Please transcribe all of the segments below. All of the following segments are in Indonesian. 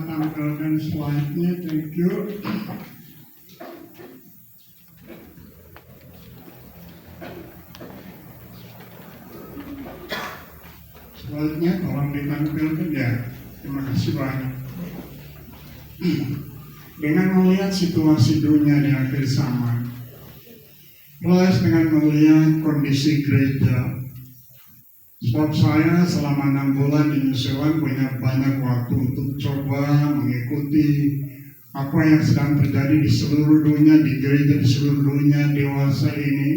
Tampilkan slide-nya, thank you. Slide-nya tolong ditampilkan ya, terima kasih banyak. Dengan melihat situasi dunia di akhir zaman, plus dengan melihat kondisi gereja, sebab saya selama 6 bulan di New Zealand punya banyak waktu untuk coba mengikuti apa yang sedang terjadi di seluruh dunia, di gereja di seluruh dunia dewasa ini.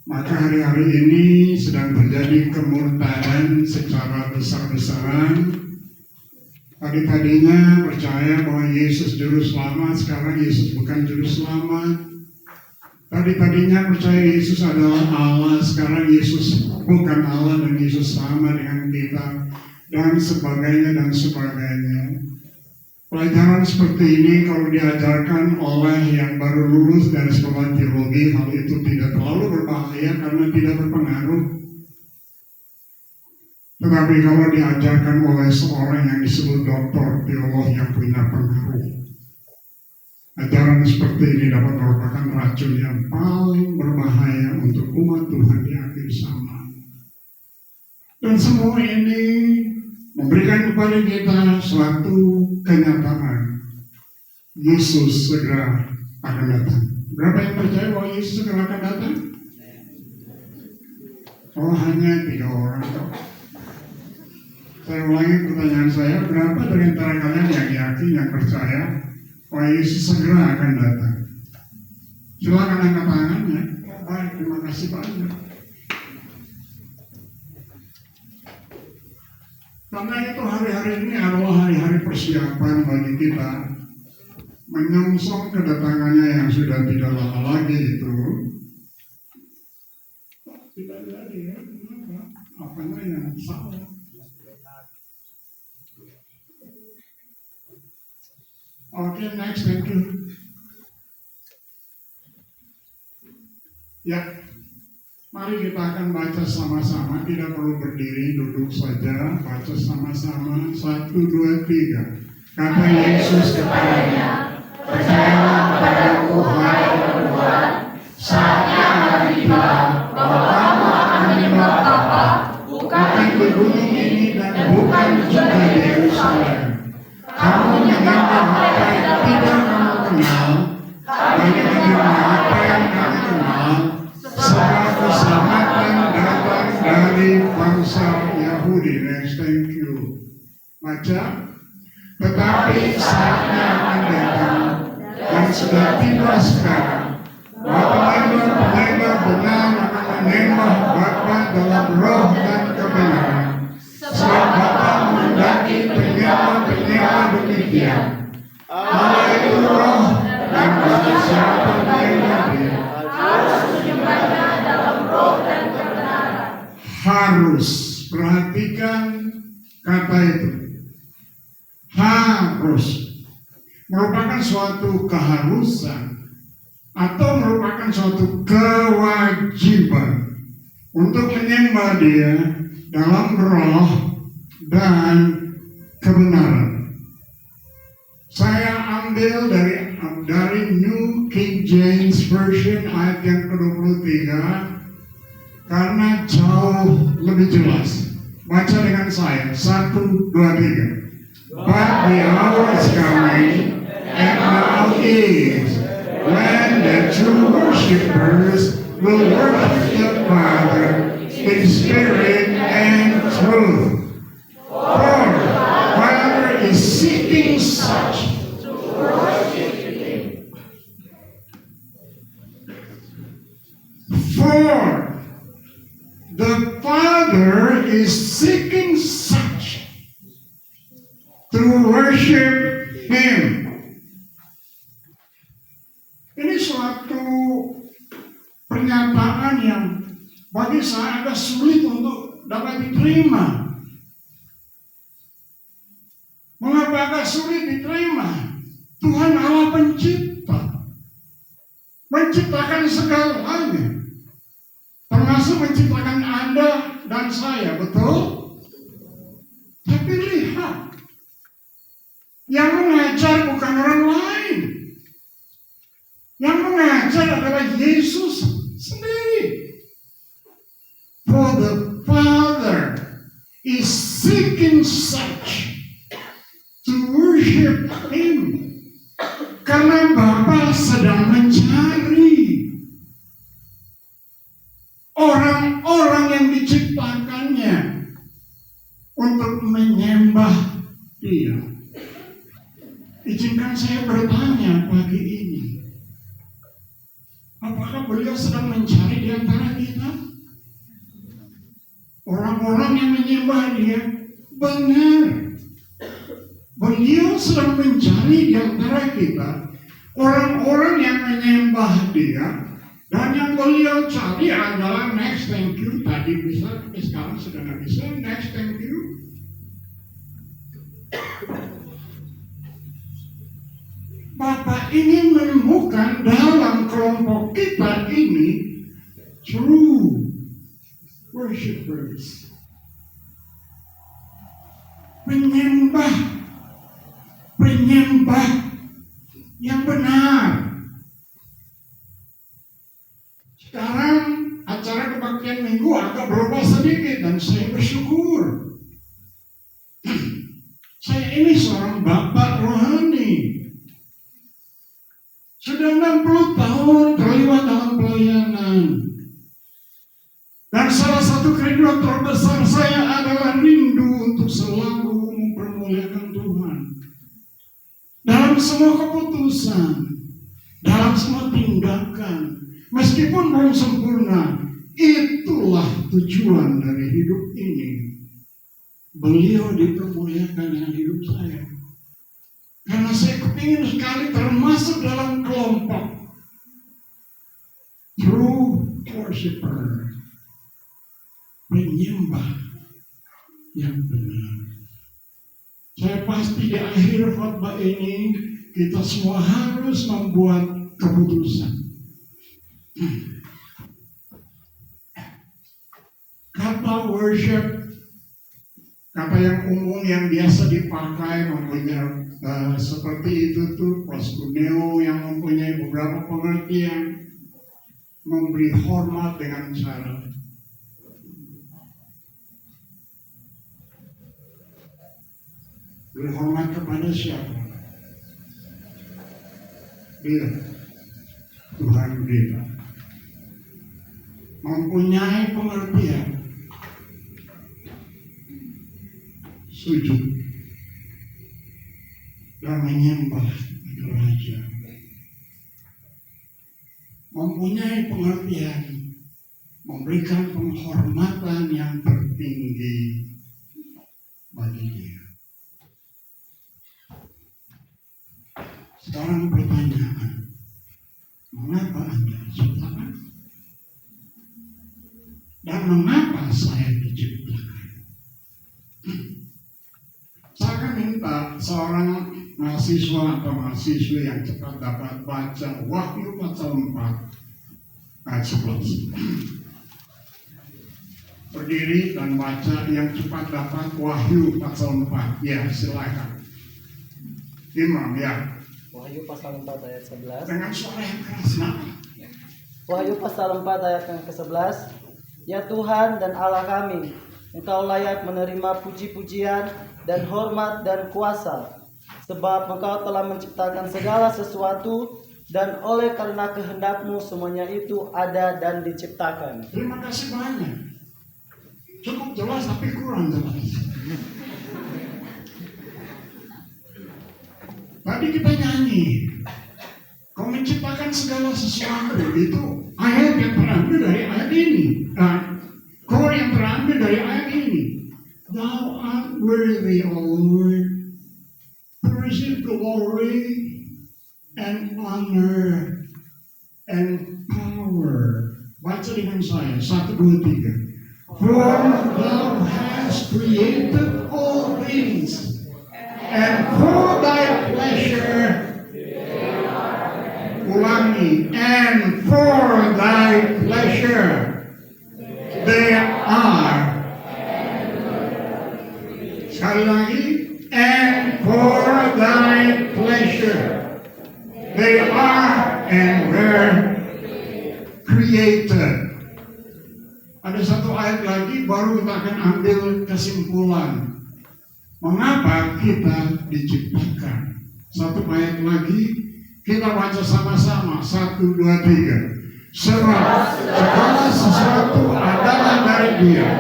Maka hari-hari ini sedang terjadi kemurtadan secara besar-besaran. Tadinya percaya bahwa Yesus juru selamat, sekarang Yesus bukan juru selamat. Tadinya percaya Yesus adalah Allah, sekarang Yesus bukan Allah dan Yesus sama dengan kita, dan sebagainya. Pelajaran seperti ini kalau diajarkan oleh yang baru lulus dari sekolah teologi, hal itu tidak terlalu berbahaya karena tidak berpengaruh. Tetapi kalau diajarkan oleh seorang yang disebut doktor teolog yang punya pengaruh, ajaran seperti ini dapat merupakan racun yang paling berbahaya untuk umat Tuhan di akhir zaman. Dan semua ini memberikan kepada kita suatu kenyataan. Yesus segera akan datang. Berapa yang percaya bahwa Yesus segera akan datang? Oh, hanya 3 orang. Saya ulangi pertanyaan saya, berapa dari antara kalian yang yakin, yang percaya bahwa Yesus segera akan datang? Silakan angkat tangannya. Baik, terima kasih banyak. Karena itu hari-hari ini adalah hari-hari persiapan bagi kita menyongsong kedatangannya yang sudah tidak lama lagi itu. Tidak jadi ya, kenapa? Apanya yang salah? Oke, next, thank you. Ya, mari kita akan baca sama-sama, tidak perlu berdiri, duduk saja, baca sama-sama, 1, 2, 3. Kata Yesus kepadanya, percayalah kepadaku hai perempuan, saatnya akan tiba bahwa kamu akan menyembah Bapa, bukan di gunung ini dan bukan juga di Yerusalem. Kamu menyembah apa yang tidak kamu kenal, kami menyembah apa yang kami kenal, sebab keselamatan datang dari bangsa Yahudi. Next, thank you. Baca. Tetapi saatnya akan datang dan sudah tiba sekarang, bahwa penyembah benar akan menyembah Bapa dalam roh dan kebenaran. Sebab Bapa menghendaki penyembah demikian. Allah itu roh, dan bagi siapa menyembah Dia harus menyembahnya dalam roh dan kebenaran. Harus, perhatikan kata itu. Harus merupakan suatu keharusan atau merupakan suatu kewajiban untuk menyembah Dia dalam roh dan kebenaran. Saya ambil dari New King James Version ayat yang ke-23 karena jauh lebih jelas. Baca dengan saya, 1, 2, 3. But the hour is coming, and now is, when the true worshipers will worship the Father in spirit and truth. For the Father is seeking such to worship Him. For the Father is seeking such to worship Him. Ini suatu pernyataan yang bagi saya agak sulit untuk dapat diterima. Mengapa agak sulit diterima. Tuhan Allah pencipta, menciptakan segalanya, termasuk menciptakan Anda dan saya, betul? Tapi lihat, yang mengajar bukan orang lain. Yang mengajar adalah Yesus sendiri. For the Father is seeking such to worship Him. Karena Bapa sedang mencari orang-orang yang diciptakannya untuk menyembah Dia. Izinkan saya bertanya pagi ini, apakah beliau sedang mencari di antara kita orang-orang yang menyembah Dia? Benar, beliau sedang mencari di antara kita orang-orang yang menyembah Dia, dan yang beliau cari adalah next thank you. Tadi bisa, tapi sekarang sudah tidak bisa. Next thank you. Bapak ingin menemukan dalam kelompok kita ini true worshipers, penyembah yang benar. Sekarang acara kebaktian minggu agak berubah sedikit dan saya bersyukur. Saya ini seorang bapak rohani. Sudah 60 tahun terlibat dalam pelayanan. Dan salah satu kerinduan terbesar saya adalah rindu untuk selalu mempermuliakan Tuhan. Dalam semua keputusan, dalam semua tindakan, meskipun belum sempurna, itulah tujuan dari hidup ini. Beliau dipermuliakan dengan hidup saya. Karena saya kepingin sekali termasuk dalam kelompok true worshiper, penyembah yang benar. Saya pasti di akhir khotbah ini kita semua harus membuat keputusan. Kata worship, kata yang umum yang biasa dipakai mempunyai seperti itu tuh proskuneo yang mempunyai beberapa pengertian. Memberi hormat dengan cara beri hormat kepada siapa? Dia, Tuhan kita. Mempunyai pengertian sujud dan menyembah Raja. Mempunyai pengertian memberikan penghormatan yang tertinggi bagi Dia. Sekarang pertanyaan, mengapa Anda diciptakan? Dan mengapa saya diciptakan? Saya akan minta seorang mahasiswa atau mahasiswi yang cepat dapat baca Wahyu pasal 4 ayat 11. Berdiri dan baca yang cepat dapat Wahyu pasal 4. Ya, silakan. Imam, ya. Wahyu pasal 4 ayat 11. Dengan suara yang keras, nah. Wahyu pasal 4 ayat yang ke-11. Ya Tuhan dan Allah kami, Engkau layak menerima puji-pujian dan hormat dan kuasa, sebab Engkau telah menciptakan segala sesuatu, dan oleh karena kehendak-Mu semuanya itu ada dan diciptakan. Terima kasih banyak. Cukup jelas tapi kurang jelas. Tadi kita nyanyi, Kau menciptakan segala sesuatu, itu ayat yang terambil dari ayat ini. Kau yang terambil dari ayat ini. Thou art worthy, O Lord, to receive glory and honor and power. Baca dengan saya, 1, 2, 3. For thou hast created all things, And for thy pleasure, ulangi, and for thy pleasure, they are. Sekali lagi, and for thy pleasure, they are and were created. Ada satu ayat lagi, baru kita akan ambil kesimpulan. Mengapa kita diciptakan? Satu ayat lagi, kita baca sama-sama. 1, 2, 3. Sebab segala sesuatu adalah dari Dia,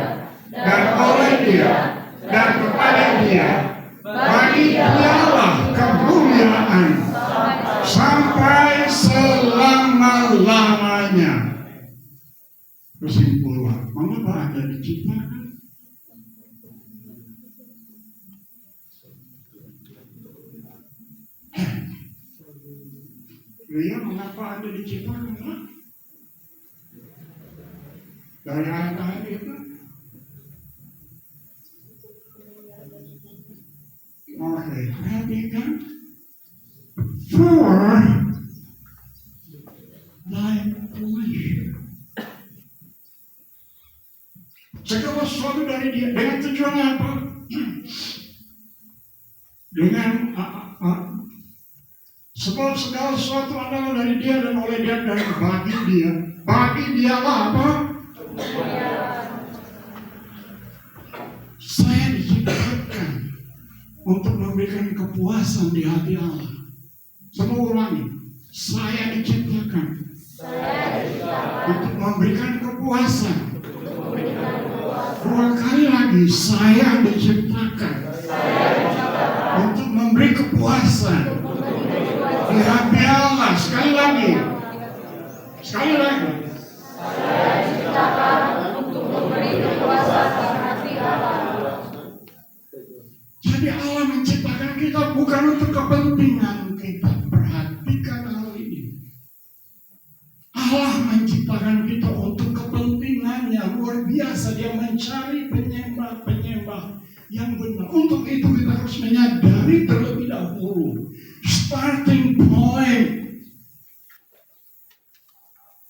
dan oleh Dia, dan kepada Dia. Bagi Dialah kemuliaan sampai selama-lamanya. Kesimpulan, mengapa Anda diciptakan? Dia mengapa Anda diciptakan? Dari ayat-ayat itu. Oke, perhatikan. For thy pleasure. Segala sesuatu dari Dia. Dengan tujuan apa? Dengan sebab segala sesuatu adalah dari Dia dan oleh Dia dan bagi Dia. Bagi Dialah apa? Saya diciptakan untuk memberikan kepuasan di hati Allah. Semua ulangi. Saya diciptakan untuk memberikan kepuasan. Dua kali lagi, saya diciptakan untuk memberi kepuasan di hati Allah. Sekali lagi. Saya diciptakan untuk memberi kepuasan di hati Allah. Jadi Allah menciptakan kita bukan untuk kepentingan kita. Perhatikan hal ini. Allah menciptakan kita untuk kepentingannya luar biasa. Dia mencari penyembah-penyembah yang benar. Untuk itu kita harus menyadari terlebih dahulu starting point.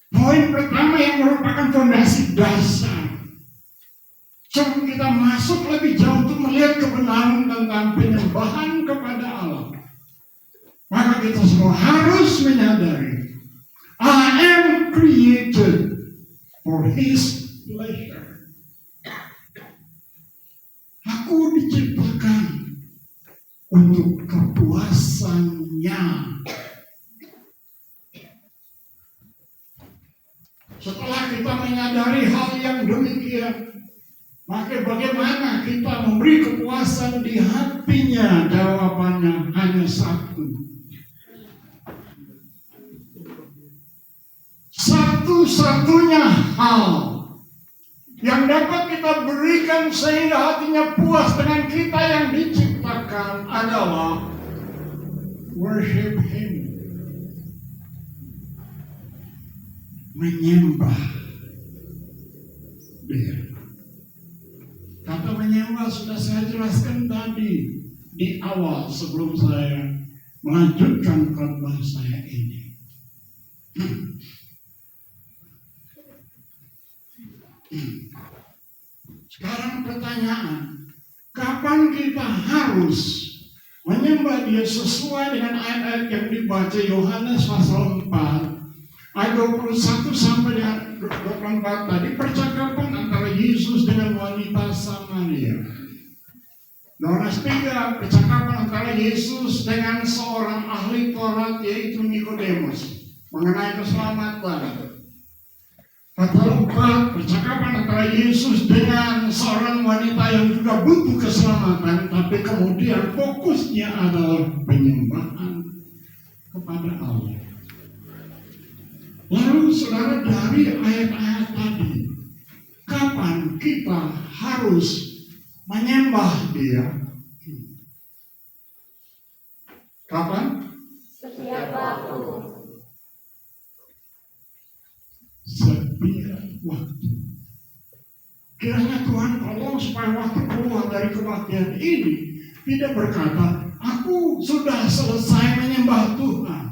Poin pertama yang merupakan fondasi dasar. Sebelum kita masuk lebih jauh untuk melihat kebenaran tentang penyembahan kepada Allah, maka kita semua harus menyadari I am created for His pleasure. Aku diciptakan untuk kepuasannya. Setelah kita menyadari hal yang demikian, maka bagaimana kita memberi kepuasan di hatinya? Jawabannya hanya satu. Satu-satunya hal yang dapat kita berikan sehingga hatinya puas dengan kita yang diciptakan adalah worship Him. Menyembah Dia. Kata menyembah sudah saya jelaskan tadi di awal sebelum saya melanjutkan khotbah saya ini. Sekarang pertanyaan, kapan kita harus menyembah Dia sesuai dengan ayat-ayat yang dibaca Yohanes pasal 4 ayat 21 sampai dengan 24 tadi, percakapan antara Yesus dengan wanita Samaria. Yohanes 3, percakapan antara Yesus dengan seorang ahli Taurat yaitu Nikodemus mengenai keselamatan. Pasal 4, percakapan antara Yesus dengan seorang wanita yang juga butuh keselamatan, tapi kemudian fokusnya adalah penyembahan kepada Allah. Lalu saudara, dari ayat-ayat tadi, kapan kita harus menyembah Dia? Kapan? Setiap waktu. Setiap waktu. Kiranya Tuhan tolong supaya waktu keluar dari kebaktian ini tidak berkata, aku sudah selesai menyembah Tuhan.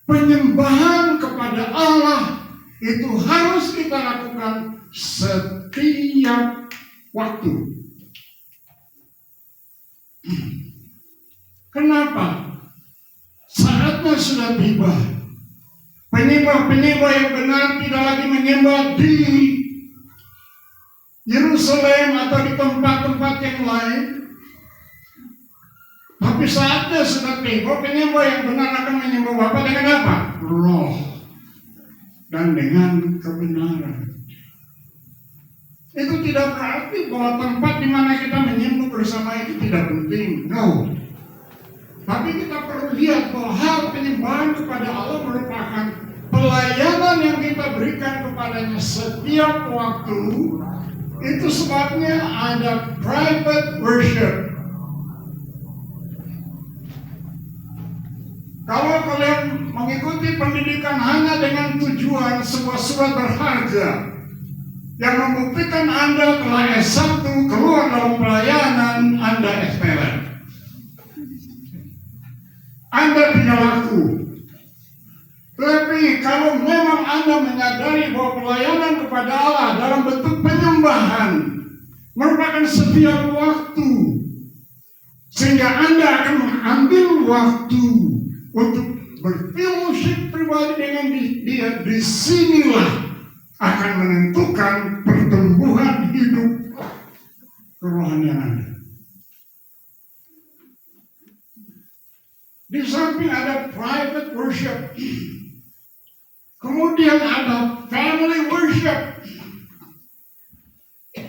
Penyembahan kepada Allah itu harus kita lakukan setiap waktu. Kenapa? Saatnya sudah tiba. Penyembah-penyembah yang benar tidak lagi menyembah di Yerusalem atau di tempat-tempat yang lain. Tapi saatnya sudah tiba, penyembah yang benar akan menyembah Bapa dengan apa? Roh dan dengan kebenaran. Itu tidak berarti bahwa tempat di mana kita menyembah bersama itu tidak penting. No. Tapi kita perlu lihat bahwa hal penyembahan kepada Allah merupakan pelayanan yang kita berikan kepadanya setiap waktu. Itu sebabnya ada private worship. Kalau kalian mengikuti pendidikan hanya dengan tujuan sebuah surat berharga yang membuktikan Anda telah S1 keluar dalam pelayanan, Anda excellent. Anda tidak laku. Tapi kalau memang Anda menyadari bahwa pelayanan kepada Allah dalam bentuk penyembahan merupakan setiap waktu, sehingga Anda akan mengambil waktu untuk berfellowship pribadi dengan dia, disinilah akan menentukan pertumbuhan hidup kerohanian Anda. Di samping ada private worship, kemudian ada family worship.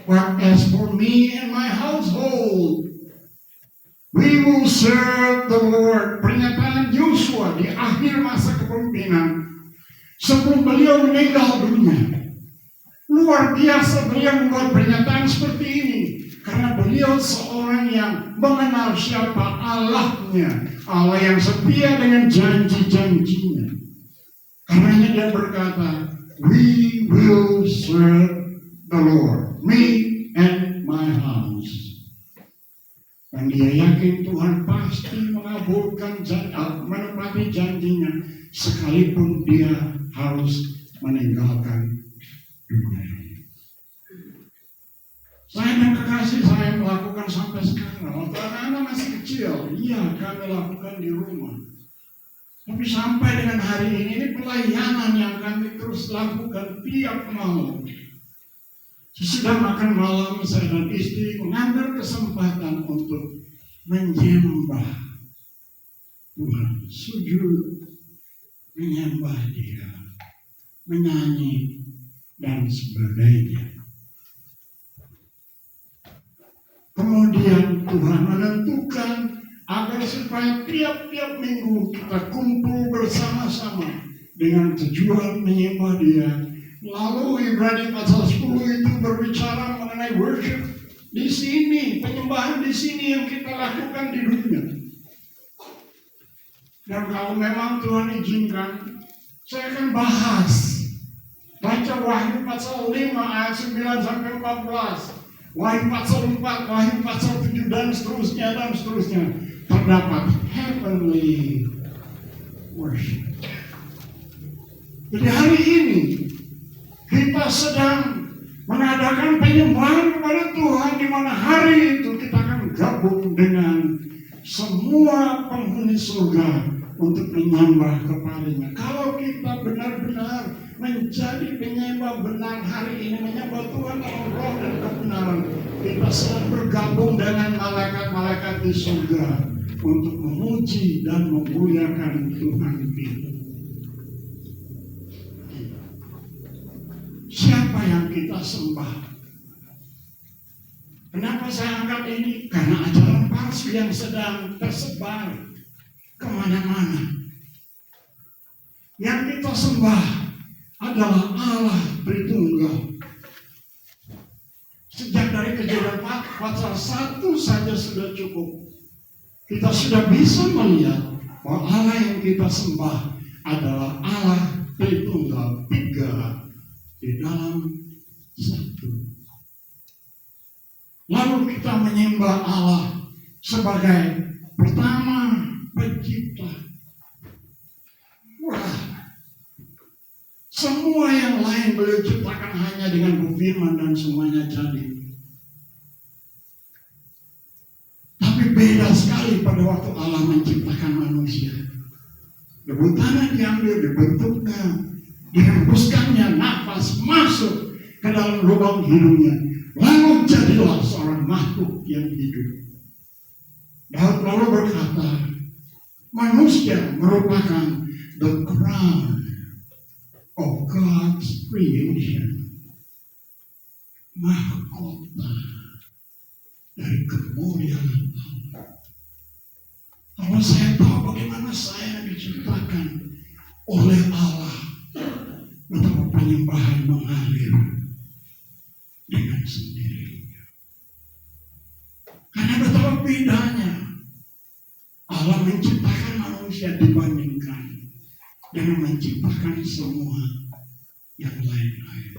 But as for me and my household, we will serve the Lord. Pernyataan Yosua di akhir masa kepemimpinan sebelum beliau meninggal dunia. Luar biasa beliau membuat pernyataan seperti ini karena beliau seorang yang mengenal siapa Allahnya, Allah yang setia dengan janji-janjinya. Karenanya dia berkata, we will serve the Lord, me and my house. Dan dia yakin Tuhan pasti mengabulkan menepati janjinya sekalipun dia harus meninggalkan dunia ini. Saya dan kekasih saya melakukan sampai sekarang. Waktu anak-anak masih kecil, iya kami lakukan di rumah. Tapi sampai dengan hari ini pelayanan yang kami terus lakukan tiap malam. Sesudah makan malam, saya dan istri mengambil kesempatan untuk menyembah Tuhan, sujud, menyembah Dia, menyanyi, dan sebagainya. Kemudian Tuhan menentukan agar supaya tiap-tiap minggu kita kumpul bersama-sama dengan tujuan menyembah Dia. Lalu Ibrani pasal 10 itu berbicara mengenai worship di sini, penyembahan di sini yang kita lakukan di dunia. Dan kalau memang Tuhan izinkan, saya akan bahas. Baca Wahyu pasal 5 ayat 9 sampai 14. Wahyu pasal 4, Wahyu pasal 7 dan seterusnya. Terdapat heavenly worship. Jadi hari ini kita sedang mengadakan penyembahan kepada Tuhan, di mana hari itu kita akan gabung dengan semua penghuni surga untuk menyembah kepadanya. Kalau kita benar-benar menjadi penyembah benar hari ini, menyembah Tuhan dalam roh dan kebenaran, kita sedang bergabung dengan malaikat-malaikat di surga untuk memuji dan memuliakan Tuhan kita. Siapa yang kita sembah? Kenapa saya angkat ini? Karena ajaran palsu yang sedang tersebar kemana-mana. Yang kita sembah adalah Allah Tritunggal. Sejak dari Kejadian pasal 1 saja sudah cukup. Kita sudah bisa melihat bahwa Allah yang kita sembah adalah Allah Tritunggal, tiga di dalam satu. Lalu kita menyembah Allah sebagai Pertama, pencipta. Wah, semua yang lain beliau ciptakan hanya dengan berfirman dan semuanya jadi. Tapi beda sekali pada waktu Allah menciptakan manusia. Debu tanah diambil, dibentuknya, dihembuskannya nafas masuk ke dalam lubang hidungnya. Lalu jadilah seorang makhluk yang hidup. Daud lalu berkata, manusia merupakan the crown of God's creation. Mahkota dari kemuliaan Allah. Kalau saya tahu bagaimana saya diciptakan oleh Allah, betapa penyembahan mengalir dengan sendirinya. Karena betapa bedanya Allah menciptakan manusia dibandingkan dengan menciptakan semua yang lain-lain.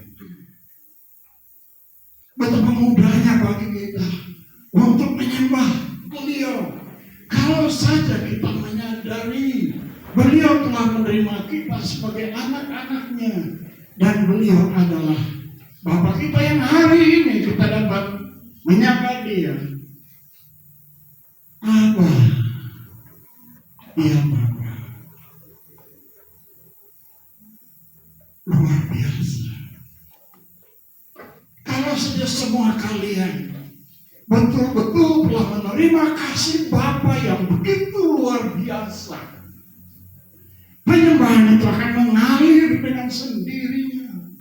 Betapa mudahnya bagi kita untuk menyembah beliau. Kalau saja kita menyadari beliau telah menerima kita sebagai anak-anaknya. Dan beliau adalah Bapa kita yang hari ini kita dapat menyapa dia. Apa? Iya Bapa. Luar biasa. Kalau saja semua kalian betul-betul telah menerima kasih Bapa yang begitu luar biasa, penyembahan itu akan mengalir dengan sendirinya.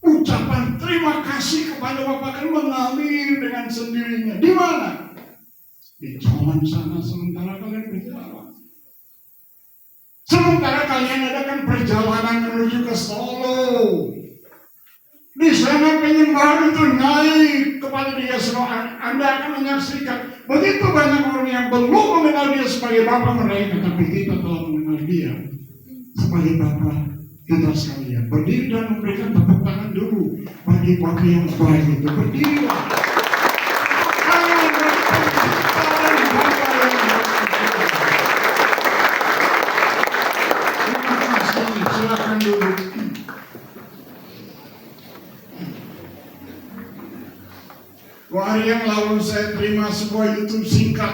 Ucapan terima kasih kepada Bapa akan mengalir dengan sendirinya. Di mana? Di jalan sana sementara kalian berjalan. Sementara kalian adakan perjalanan menuju ke Solo. Di sana penyembahan itu naik kepada dia semua. Anda akan menyaksikan begitu banyak orang yang belum mengenal dia sebagai Bapa mereka, tapi kita telah mengenal dia sebagai Bapa kita sekalian. Berdiri dan memberikan tepuk tangan dulu bagi Bapa yang baik itu. Berdirilah. Terima kasih. Silakan duduk. Hari yang lalu saya terima sebuah YouTube singkat,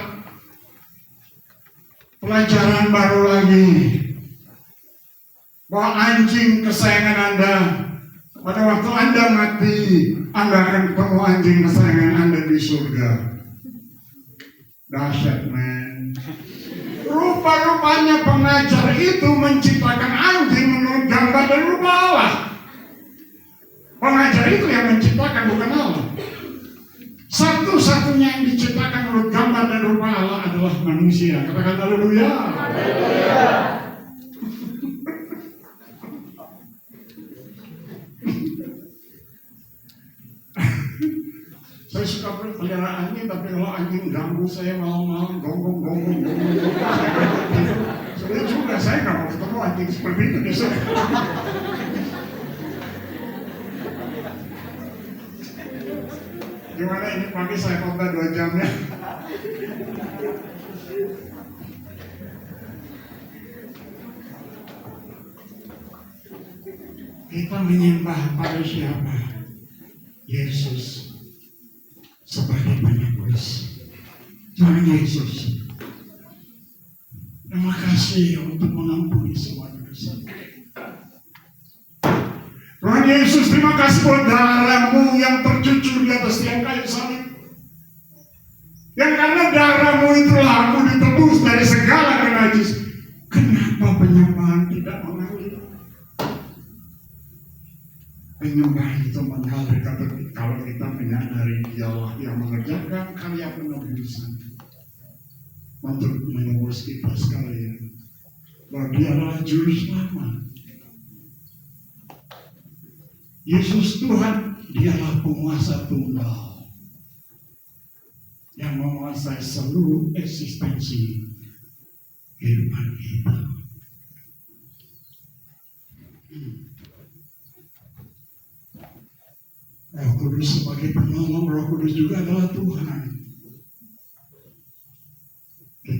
pelajaran baru lagi, bahwa anjing kesayangan Anda, pada waktu Anda mati, Anda akan ketemu anjing kesayangan Anda di surga. Dahsyat, men. Rupa-rupanya pengajar itu menciptakan anjing menurut gambar dan rupa Allah. Pengajar itu yang menciptakan, bukan Allah. Satu-satunya yang diciptakan menurut gambar dan rupa Allah adalah manusia. Katakan haleluya. Saya suka pelihara anjing, tapi kalau anjing ganggu saya malam-malam, gonggong. Sebenarnya juga saya nggak mau ketemu anjing seperti itu besok. Gimana ini pagi saya khotbah 2 jam ya? Kita menyembah pada siapa? Yesus sebagai penebus. Tuhan Yesus, terima kasih untuk mengampuni semua dosa. Tuhan Yesus, terima kasih buat darah-Mu yang tercucur di atas tiang kayu salib. Yang karena darah-Mu itulah aku ditebus dari segala kenajis. Kenapa penyembahan tidak mengalir? Penyembahan itu mengalir kalau kita menyadari Dialah yang mengerjakan karya penebusan untuk menebus kita sekalian. Bahwa Dia adalah Juru Selamat. Yesus Tuhan, Dialah penguasa tunggal yang menguasai seluruh eksistensi kehidupan kita. Roh Kudus sebagai penolong, Roh Kudus juga adalah Tuhan.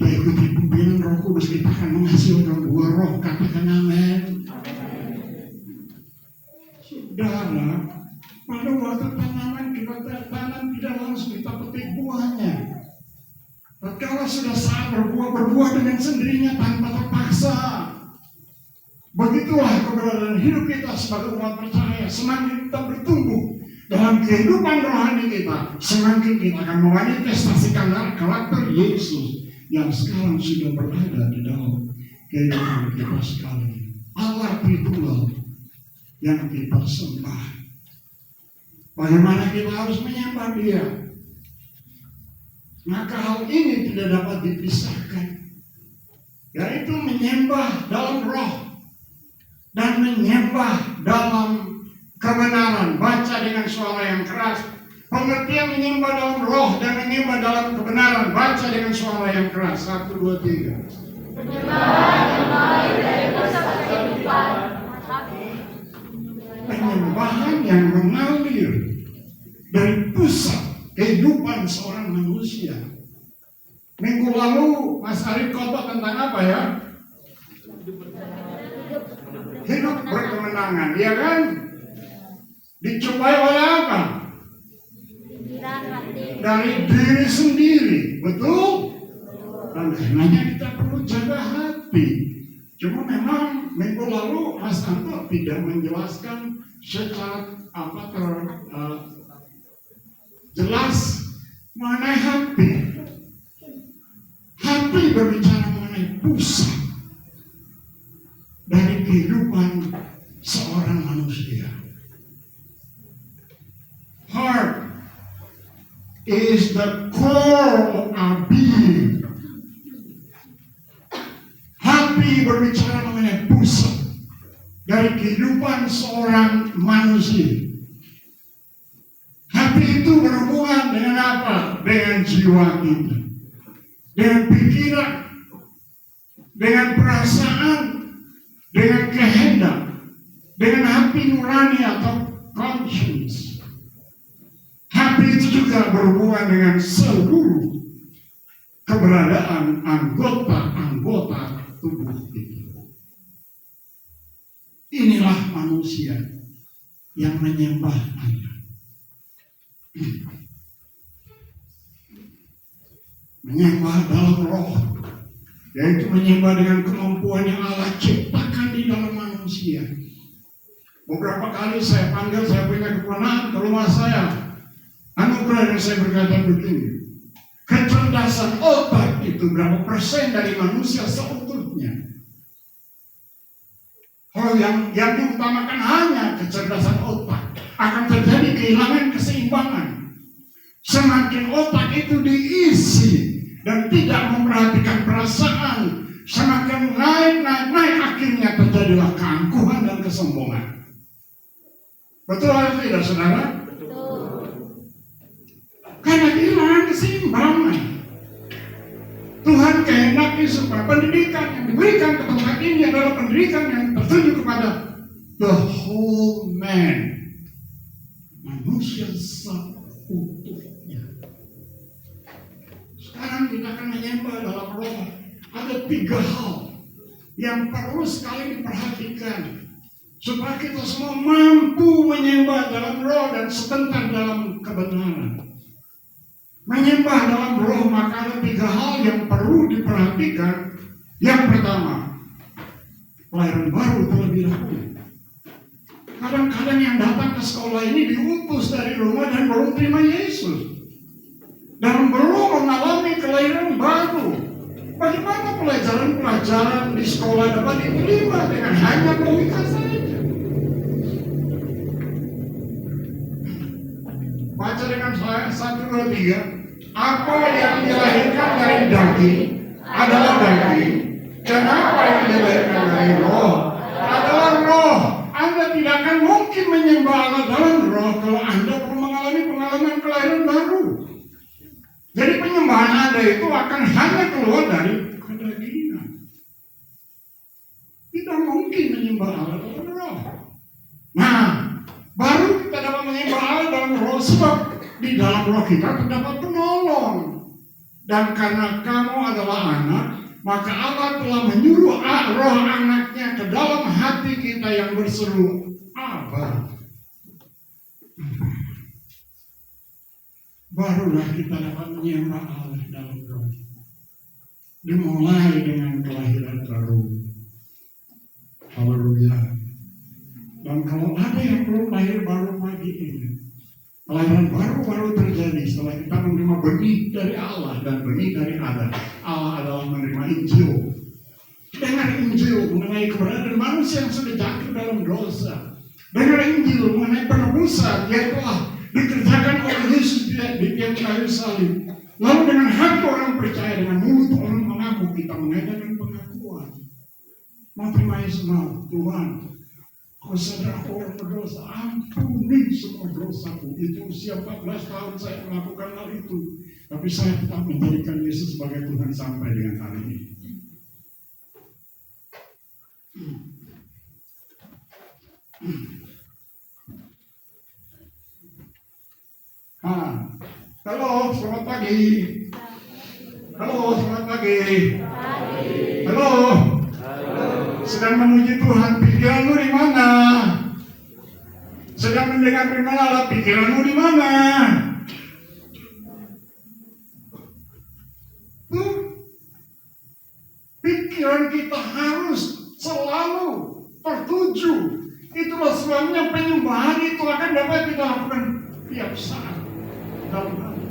kita ikuti pimpinan Roh Kudus, kita akan menghasilkan buah roh. Katakan amin. Saudara, pada waktu tanaman kita tanam tidak langsung kita petik buahnya. Tatkala sudah saat berbuah dengan sendirinya tanpa terpaksa. Begitulah keberadaan hidup kita sebagai umat percaya. Semakin kita bertumbuh dalam kehidupan rohani kita, semakin kita akan memanifestasikan karakter Yesus yang sekarang sudah berada di dalam kehidupan kita sekali. Allah itulah yang kita sembah. Bagaimana kita harus menyembah Dia? Maka hal ini tidak dapat dipisahkan, yaitu menyembah dalam roh dan menyembah dalam kebenaran. Baca dengan suara yang keras. Pengertian menyembah dalam roh dan menyembah dalam kebenaran. Baca dengan suara yang keras. 1, 2, 3. Penyembahan yang baik dari pusat kehidupan. Penyembahan yang mengalir dari pusat kehidupan seorang manusia. Minggu lalu Mas Arif khotbah tentang apa ya? Hidup berkemenangan, ya kan? Dicobai oleh apa? Dari diri sendiri, betul? Dan karenanya kita perlu jaga hati. Cuma memang minggu lalu Mas Anto tidak menjelaskan secara jelas mengenai hati. Hati berbicara mengenai pusat dari kehidupan seorang manusia. Heart is the core of our being. Hati berbicara mengenai pusat dari kehidupan seorang manusia. Hati itu berhubungan dengan apa? Dengan jiwa kita, dengan pikiran, dengan perasaan, dengan kehendak, dengan hati nurani atau conscience. Hati itu juga berhubungan dengan seluruh keberadaan anggota-anggota tubuh kita. Inilah manusia yang menyembah Allah. Menyembah dalam roh, yaitu menyembah dengan kemampuan yang Allah ciptakan di dalam manusia. Beberapa kali saya panggil, saya punya keponakan ke rumah saya. Anugerah yang saya berkata begini, kecerdasan otak itu berapa persen dari manusia seutuhnya? Kalau yang diutamakan hanya kecerdasan otak, akan terjadi kehilangan keseimbangan. Semakin otak itu diisi dan tidak memperhatikan perasaan, semakin naik, akhirnya terjadilah keangkuhan dan kesombongan. Betul atau tidak, saudara? Betul. Karena kehilangan keseimbangan. Tuhan kehendaki supaya pendidikan yang diberikan ke tempat ini adalah pendidikan yang tertuju kepada the whole man, manusia seutuhnya. Sekarang kita akan menyembah dalam roh. Ada 3 hal yang perlu sekali diperhatikan supaya kita semua mampu menyembah dalam roh dan sebentar dalam kebenaran. Menyembah dalam roh, maka ada 3 hal yang perlu diperhatikan. Yang pertama, pelayanan baru terlebih dahulu. Kadang-kadang yang datang ke sekolah ini diutus dari rumah dan belum terima Yesus, dan belum mengalami kelahiran baru. Bagaimana pelajaran-pelajaran di sekolah dapat diterima dengan hanya logika saja? Baca dengan saya 1, 2, 3. Apa yang dilahirkan dari daging adalah daging, dan apa yang dilahirkan dari roh adalah roh. Anda tidak akan mungkin menyembah Allah dalam roh kalau Anda belum mengalami pengalaman kelahiran baru. Jadi penyembahan Anda itu akan hanya keluar dari kedagingan. Tidak mungkin menyembah Allah dalam roh. Nah, baru kita dapat menyembah Allah dalam roh sebab di dalam roh kita terdapat penolong. Dan karena kamu adalah anak, maka Allah telah menyuruh roh anaknya ke dalam hati kita yang berseru, Abba. Barulah kita dapat menyembah Allah dalam roh. Dimulai dengan kelahiran baru. Haleluya. Dan kalau ada yang belum lahir baru pagi ini, kelahiran baru terjadi setelah kita menerima benih dari Allah dan benih dari Adam. Allah adalah menerima Injil. Dengar Injil mengenai keberadaan manusia yang sudah jatuh dalam dosa. Dengar Injil mengenai penebusan yang telah dikerjakan oleh Yesus di tiang kayu salib. Lalu dengan hati orang percaya, dengan mulut orang mengaku, kita mengadakan pengakuan. Mau terima Yesus, mau Tuhan, kau sadar aku orang berdosa, ampuni semua dosaku. Itu usia 14 tahun saya melakukan hal itu, tapi saya tetap menjadikan Yesus sebagai Tuhan sampai dengan hari ini. Halo, selamat pagi. Halo, selamat pagi. Halo. Sedang memuji Tuhan, pikiranmu di mana? Sedang mendengar firman Allah, pikiranmu di mana? Pikiran kita harus selalu tertuju. Itulah sebabnya penyembahan itu akan dapat kita lakukan tiap saat dalam hati.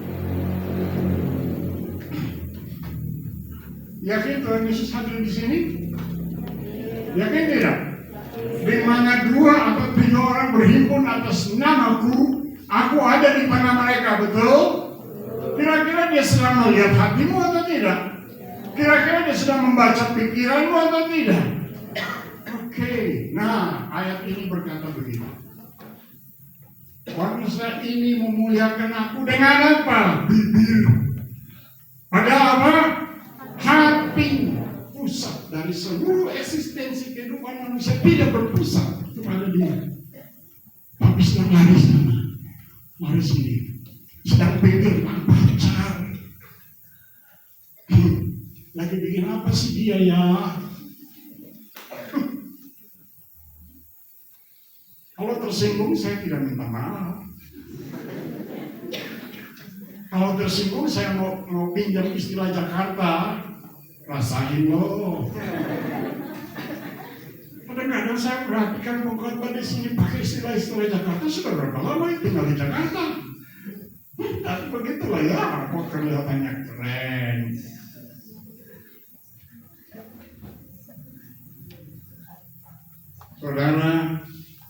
Yakin Tuhan Yesus hadir di sini? Yakin tidak? Di mana 2 atau 3 orang berhimpun atas namaku, aku ada di tengah mereka, betul? Kira-kira dia sedang melihat hatimu atau tidak? Kira-kira dia sedang membaca pikiranmu atau tidak? Oke, nah ayat ini berkata begini. Bangsa ini memuliakan aku dengan apa? Bibir. Padahal apa? Hati. Pusat dari seluruh eksistensi kehidupan manusia tidak berpusat kepada dia, tapi sedang lari sana, lari sini, sedang pikir pacar. Lagi bikin apa sih dia ya? Kalau tersinggung saya tidak minta maaf. Kalau tersinggung saya mau pinjam istilah Jakarta. Rasain loh. Kadang-kadang saya perhatikan pengkhotbah di sini pakai istilah-istilah Jakarta. Sudah berapa lama tinggal di Jakarta? Tapi begitulah ya, kok kelihatannya keren. Saudara,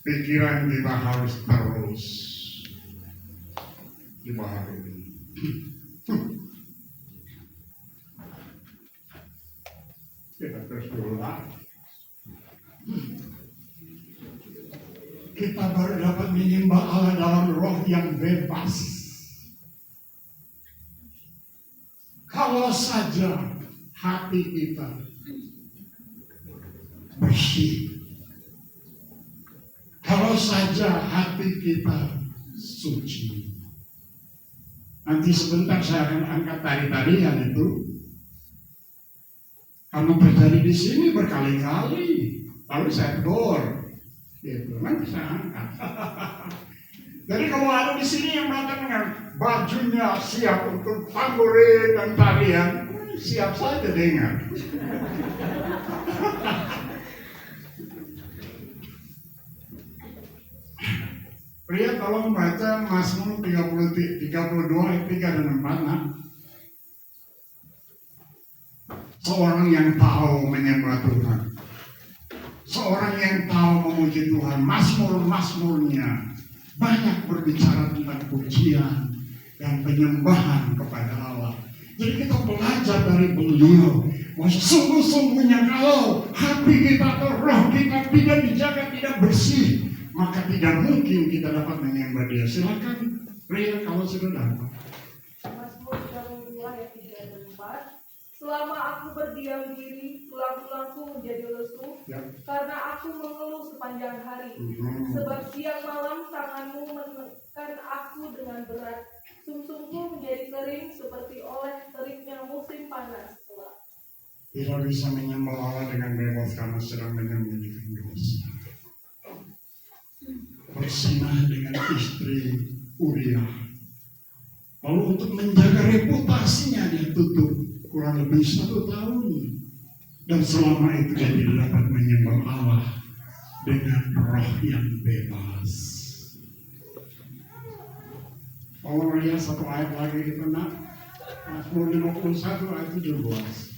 pikiran kita harus terus dibaharui. Kita terus berulang. Kita baru dapat menyembah Allah dalam roh yang bebas. Kalau saja hati kita bersih. Kalau saja hati kita suci. Nanti sebentar saya akan angkat tari-tarian itu. Karena terjadi di sini berkali-kali, lalu saya tegur, gitu. Nanti saya angkat. Jadi kalau ada di sini yang datang dengan bajunya siap untuk tamborin dan tarian, siap saja dengar. Pria tolong baca Mazmur 32 ayat 3 dan 4. Nah. Seorang yang tahu menyembah Tuhan, seorang yang tahu memuji Tuhan, mazmur-mazmurnya banyak berbicara tentang pujian dan penyembahan kepada Allah. Jadi kita belajar dari beliau bahwa sungguh-sungguhnya kalau hati kita atau roh kita tidak dijaga, tidak bersih, maka tidak mungkin kita dapat menyembah Dia. Silakan pria kalau sudah dapat. Mazmur 32 ayat 3 dan 4. Selama aku berdiam diri, tulang-tulangku menjadi lesu, Ya. karena aku mengeluh sepanjang hari. Sebab siang malam tanganmu menekan aku dengan berat. Sumsumku menjadi kering seperti oleh teriknya musim panas. Tidak bisa menyembah Allah dengan bebas karena sedang menyembunyikan dosa. Bersinah dengan istri Uriah. Lalu untuk menjaga reputasinya dia tutup kurang lebih 1 tahun. Dan selama itu dia tidak dapat menyembah Allah dengan roh yang bebas. Kalau melihat 1 ayat lagi kita nak, Mazmur 51 ayat 17.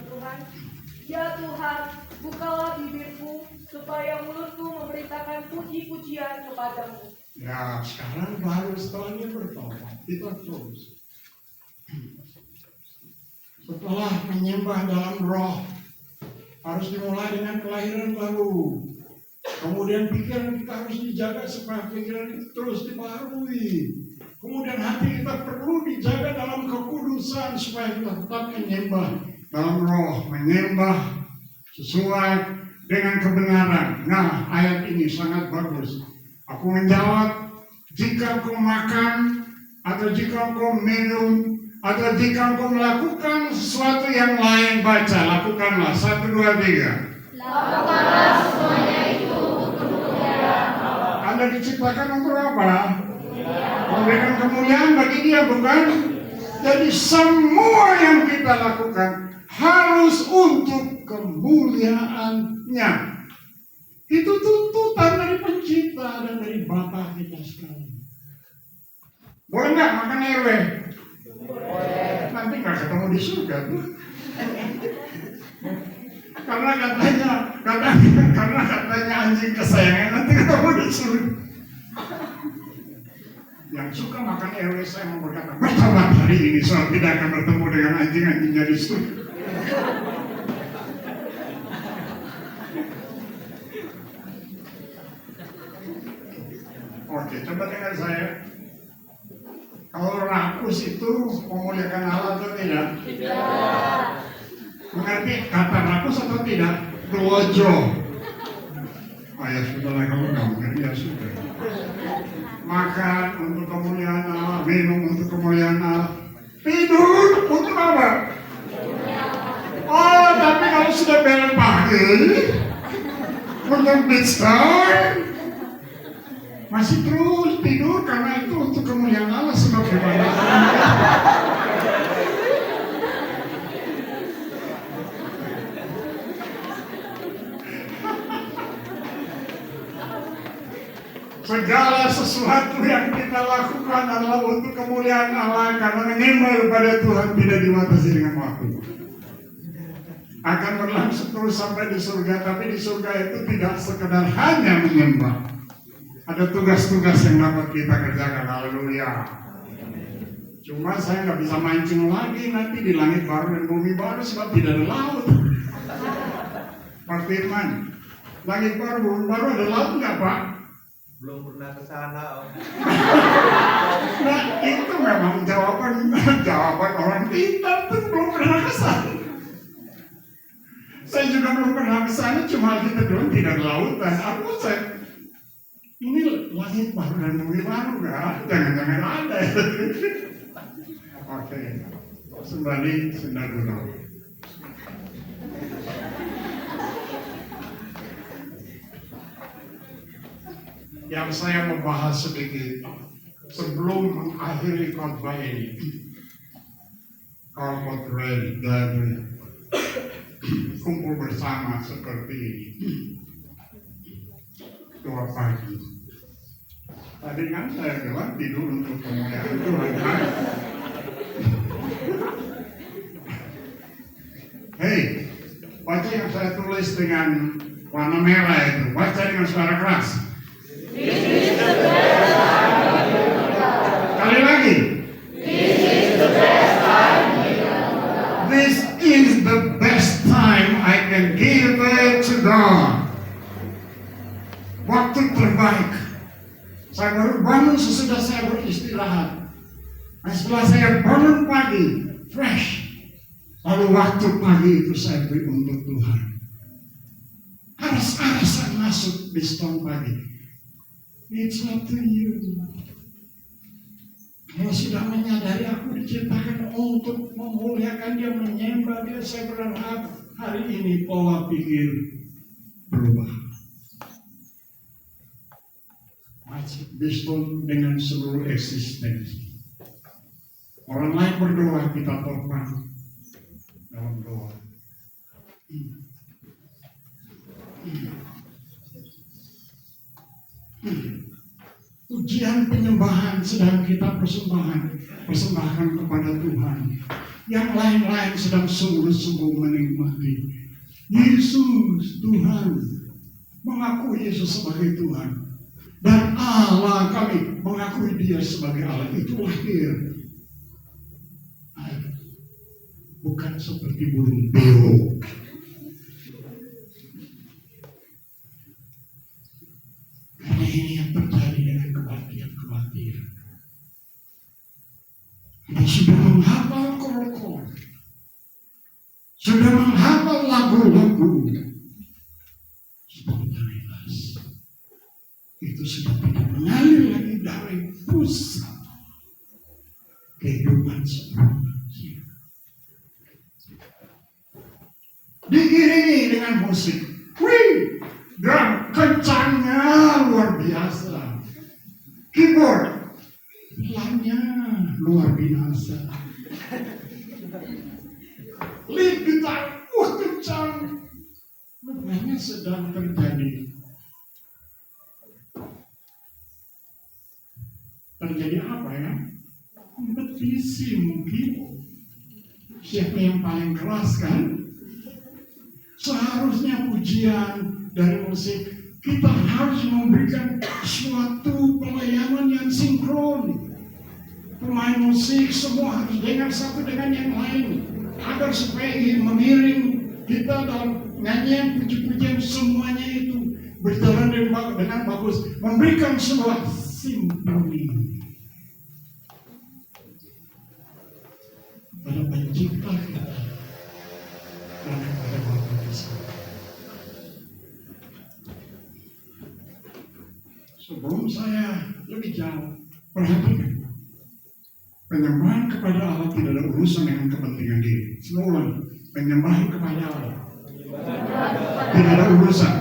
Tuhan, ya Tuhan, bukalah bibirku supaya mulutku memberitakan puji-pujian kepadamu. Ya, sekarang baru setelahnya bertobat, kita terus. Setelah menyembah dalam roh, harus dimulai dengan kelahiran baru. Kemudian pikiran kita harus dijaga supaya pikiran itu terus dibaharui. Kemudian hati kita perlu dijaga dalam kekudusan supaya kita tetap menyembah dalam roh, menyembah sesuai dengan kebenaran. Nah, ayat ini sangat bagus. Aku menjawab, jika kau makan, atau jika kau minum, atau jika kau melakukan sesuatu yang lain, baca, lakukanlah. 1, 2, 3. Lakukanlah semuanya itu untuk kemuliaan Allah. Anda diciptakan untuk apa? Memberikan kemuliaan bagi dia, bukan? Jadi semua yang kita lakukan harus untuk kemuliaannya. Itu tuntutan dari pencipta dan dari Bapa kita sekalian. Boleh nggak makan RW? Boleh. Nanti nggak ketemu di surga tuh. Karena katanya anjing kesayangan nanti ketemu di surga. Yang suka makan RW saya mau berkata, bertobat hari ini soal tidak akan bertemu dengan anjing-anjingnya di surga. Oke, coba dengar saya. Kalau rakus itu memuliakan Allah atau tidak? Tidak. Mengerti kata rakus atau tidak? Dojo. Oh ya sudahlah, kamu nggak mengerti ya sudah. Makan untuk kemuliaan Allah, minum untuk kemuliaan Allah, tidur untuk apa? Oh, tapi kalau sudah bel pagi, untuk beach time, masih terus tidur karena itu untuk kemuliaan Allah sebagaimana. Segala sesuatu yang kita lakukan adalah untuk kemuliaan Allah karena menyembah kepada Tuhan tidak dibatasi dengan waktu. Akan berlangsung terus sampai di surga, tapi di surga itu tidak sekedar hanya menyembah. Ada tugas-tugas yang dapat kita kerjakan, haleluya. Cuma saya nggak bisa mancing lagi nanti di langit baru dan bumi baru sebab tidak ada laut. Pak Firman, langit baru, bumi baru ada laut nggak Pak? Belum pernah ke sana, Om. Nah itu memang jawaban orang pintar tuh belum pernah ke sana. Saya juga belum pernah ke sana, cuma kita bilang tidak ada lautan. Aku saya ini langit baru dan bumi baru nggak? Jangan-jangan ada. Oke, kembali sendal dulu. Yang saya membahas sedikit sebelum mengakhiri khotbah ini, kalau dari kumpul bersama seperti ini, doa pagi. Tadi kan saya bilang tidur untuk kemuliaan Tuhan. Hei, baca yang saya tulis dengan warna merah itu, baca dengan suara keras. Kali lagi. This is the best time I can give to God. Waktu terbaik. Saya baru bangun sesudah saya beristirahat. Nah, setelah saya bangun pagi, fresh. Lalu waktu pagi itu saya beri untuk Tuhan. Aras-arasan masuk di setengah pagi. It's up to you. Kalau sudah menyadari aku diciptakan untuk memuliakan Dia, menyembah Dia, saya berharap hari ini pola pikir berubah. Masih Biston dengan seluruh eksistensi. Orang lain berdoa, kita topang dalam doa. Ujian penyembahan sedang kita persembahkan kepada Tuhan. Yang lain-lain sedang sungguh-sungguh menikmati Yesus Tuhan, mengakui Yesus sebagai Tuhan, dan Allah kami mengakui Dia sebagai Allah. Itu lahir bukan seperti burung beo. Karena ini yang terjadi dengan kebaktian. Dia sudah menghafal kor-kor, sudah menghafal lagu-lagu spontanitas. Itu sudah tidak mengalir lagi dari pusat kehidupan seorang manusia. Diiringi dengan musik, drum kencangnya luar biasa, keyboard pelannya luar biasa, lead gitar kencang. Rupanya sedang terjadi apa ya? Kompetisi mungkin. Siapa yang paling keras kan? Seharusnya pujian dari musik kita harus memberikan suatu pelayanan yang sinkron. Pemain musik semua harus dengar satu dengan yang lain, agar supaya mengiring kita dalam nyanyian puji-pujian semuanya itu berjalan dengan bagus, memberikan sebuah simfoni pada pencipta kita dan kepada Bapa di surga. Sebelum saya lebih jauh, perhatikan, penyembahan kepada Allah tidak ada urusan dengan kepentingan diri. Semua penyembahan kepada Allah tidak ada urusan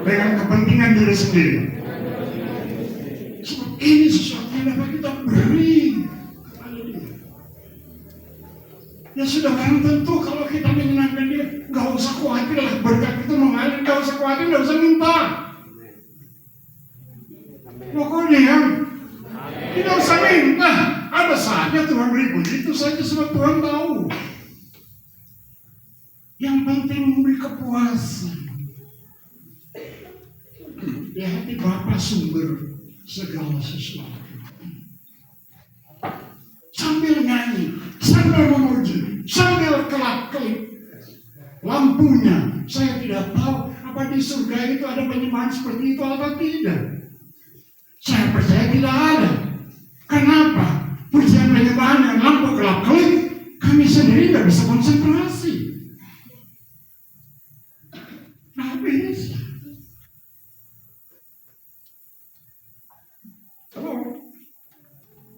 dengan kepentingan diri sendiri. Sebab ini sesuatu yang dapat kita beri. Ya sudah, memang tentu kalau kita menyenangkan Dia, nggak usah khawatir lah, berkat itu mengalir, nggak usah khawatir, nggak usah minta. Pokoknya tidak usah minta, ada saatnya Tuhan beri, begitu saja sebab Tuhan tahu. Yang penting memberi kepuasan. Di hati Bapa sumber segala sesuatu. Sambil nyanyi, sambil memuji, sambil kelap-kelip lampunya. Saya tidak tahu apa di surga itu ada penyembahan seperti itu atau tidak. Saya percaya tidak ada. Kenapa? Pujian penyembahan yang lampu kelap-kelip, kami sendiri tidak bisa konsentrasi. Nah, bisa.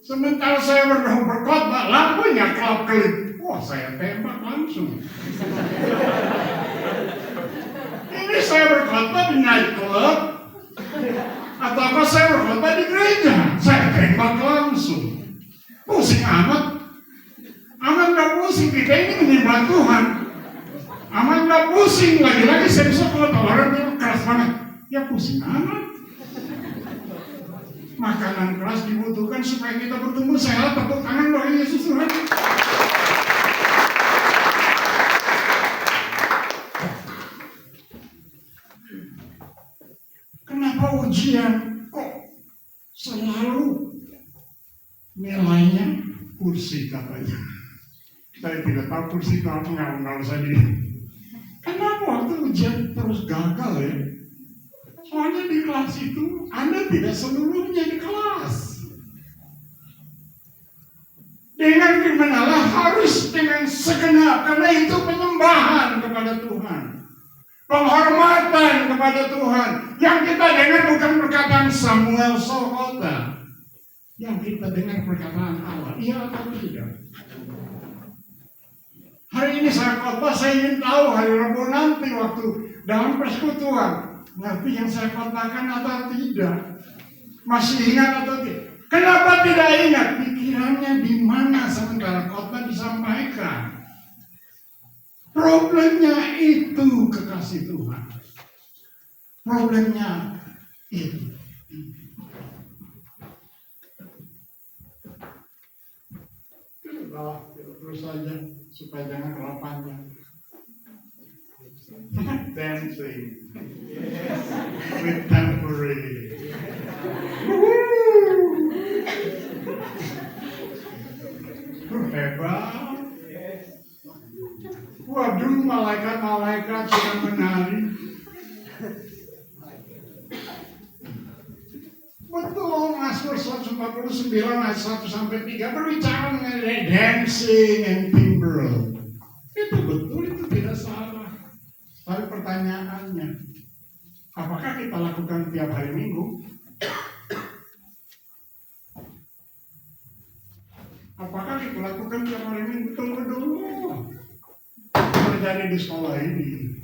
Sementara saya berkhotbah, lampunya kelap-kelip. Wah, saya tembak langsung. Ini saya berkhotbah di night club, atau apa saya berkhotbah di gereja, saya tembak langsung. Pusing amat. Amat gak pusing, kita ini menyembah Tuhan. Amat gak pusing, lagi-lagi saya bisa kalau tawaran yang keras banget. Ya pusing amat. Makanan keras dibutuhkan supaya kita bertumbuh sehat. Tepuk tangan doa Yesus Tuhan. Kenapa ujian kok selalu nilainya kursi katanya? Saya tidak tahu kursi itu apa, nggak usah di. Kenapa waktu ujian terus gagal ya? Soalnya di kelas itu Anda tidak seluruhnya di kelas. Dengan firman Allah harus dengan segenap, karena itu penyembahan kepada Tuhan. penghormatan kepada Tuhan. Yang kita dengar bukan perkataan Samuel Sokota. Yang kita dengar perkataan Allah. Iya atau tidak? Hari ini saya khotbah, saya ingin tahu hari Rabu nanti waktu dalam persekutuan. Ngerti yang saya khotbahkan atau tidak? Masih ingat atau tidak? Kenapa tidak ingat? Pikirannya di mana sementara khotbah disampaikan? Problemnya itu kekasih Tuhan. Problemnya itu. Terus saja supaya jangan terlalu panjang. Dancing with tambourine. Hebat. Waduh, malaikat-malaikat sedang menari. Betul, Mazmur 149 ayat 1 sampai 3 berbicara mengenai dancing and timbrel. Itu betul, itu tidak salah. Tapi pertanyaannya, apakah kita lakukan tiap hari Minggu? Apakah kita lakukan tiap hari Minggu? Tunggu dulu. Terjadi di sekolah ini.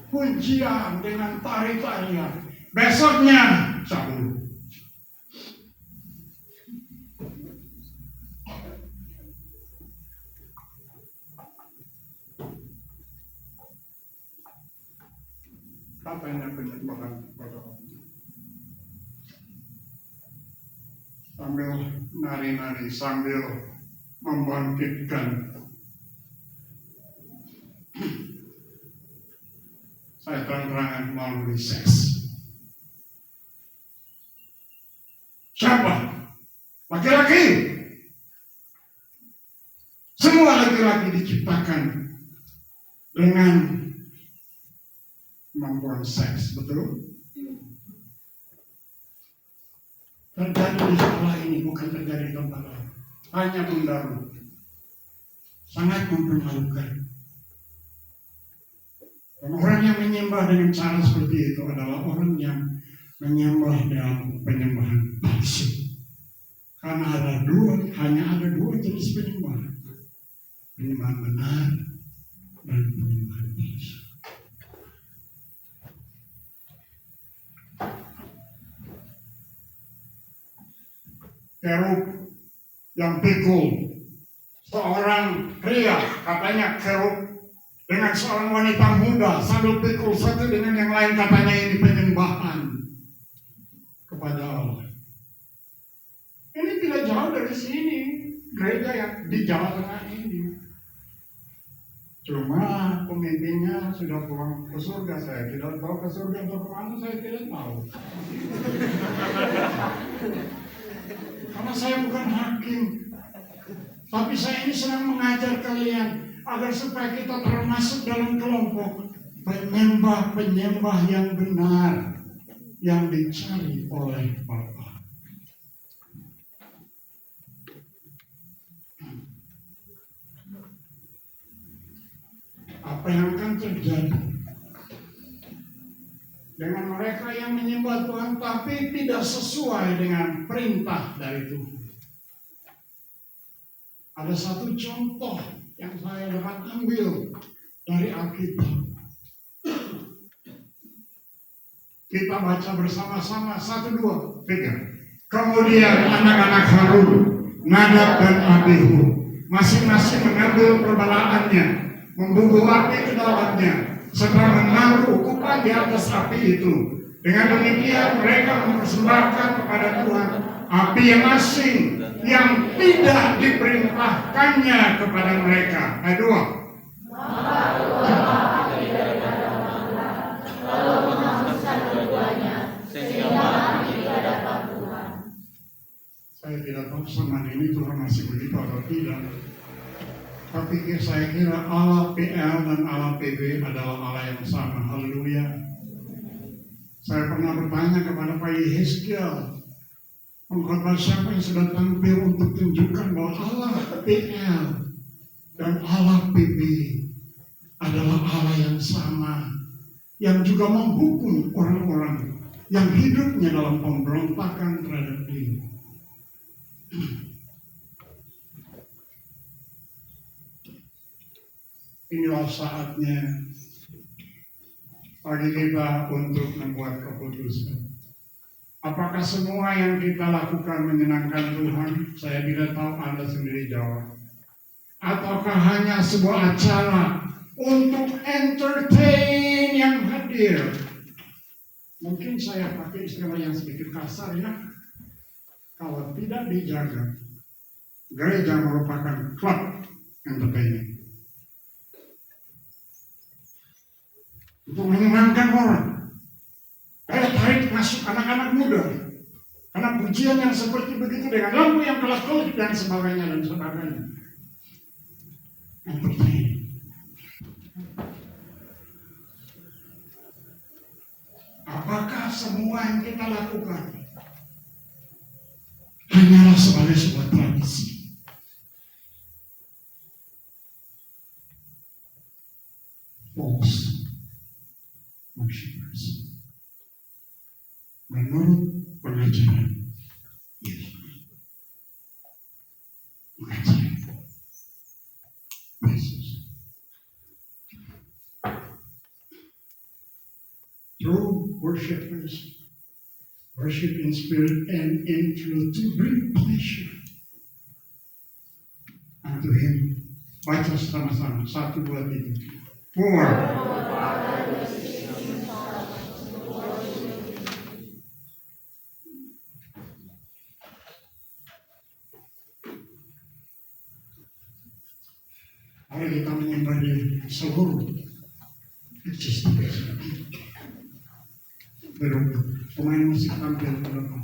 Pujian dengan tari-tarian. Besoknya cabut. Katanya penyembahan kepada Allah. Sambil nari-nari, sambil membangkitkan. Saya terang-terangan melalui seks. Siapa? Laki-laki. Semua laki-laki diciptakan dengan kemampuan seks, betul? Terjadi di sekolah ini, bukan terjadi di tempat lain. Hanya Bundaru. Sangat mempermalukan. Dan orang yang menyembah dengan cara seperti itu adalah orang yang menyembah dalam penyembahan palsu. Karena hanya ada dua jenis penyembahan. Penyembahan benar dan penyembahan palsu. Kerub yang pikul, seorang pria katanya kerub dengan seorang wanita muda sambil pikul satu dengan yang lain, katanya ini penyembahan kepada Allah. Ini tidak jauh dari sini, gereja yang di Jawa Tengah ini. Cuma pemimpinnya sudah pulang ke surga, saya tidak tahu ke surga atau kemana, saya tidak tahu. Karena saya bukan hakim, tapi saya ini sedang mengajar kalian agar supaya kita termasuk dalam kelompok penyembah-penyembah yang benar yang dicari oleh Bapa. Apa yang akan terjadi dengan mereka yang menyembah Tuhan tapi tidak sesuai dengan perintah dari Tuhan? Ada satu contoh yang saya dapat ambil dari Alkitab. Kita baca bersama-sama 1, 2, 3. Kemudian anak-anak Harun, Nadab dan Abihu, masing-masing mengambil perbalaannya, membubuh api ke dalamnya, serta menaruh ukupan di atas api itu. Dengan demikian mereka mempersembahkan kepada Tuhan api yang asing yang tidak diperintahkannya kepada mereka. Ayat 2. Saya tidak tahu zaman ini Tuhan masih begitu atau tidak. Tapi saya kira Allah PL dan Allah PB adalah Allah yang sama. Haleluya. Saya pernah bertanya kepada Pak Yehezkiel, pengkhotbah siapa yang sudah tampil untuk tunjukkan bahwa Allah PL dan Allah PB adalah Allah yang sama yang juga menghukum orang-orang yang hidupnya dalam pemberontakan terhadap dia. Inilah saatnya bagi kita untuk membuat keputusan. Apakah semua yang kita lakukan menyenangkan Tuhan? Saya tidak tahu, Anda sendiri jawab. Ataukah hanya sebuah acara untuk entertain yang hadir? Mungkin saya pakai istilah yang sedikit kasar ya. Kalau tidak dijaga, gereja merupakan klub entertainment. Untuk menyenangkan orang. Saya tarik masuk anak-anak muda. Karena pujian yang seperti begitu dengan lampu yang kelap-kelip dan sebagainya dan sebagainya. Entertain. Apakah semua yang kita lakukan hanyalah sebagai sebuah tradisi? False worshippers. Menurut pengajaran Yesus. Pengajaran Yesus. True worshippers worship in spirit and in truth to bring pleasure unto Him. Baca sama-sama. 1, 2, 3. For mari kita menyembah di seluruh eksistensi. Pemain musik tampil ke depan.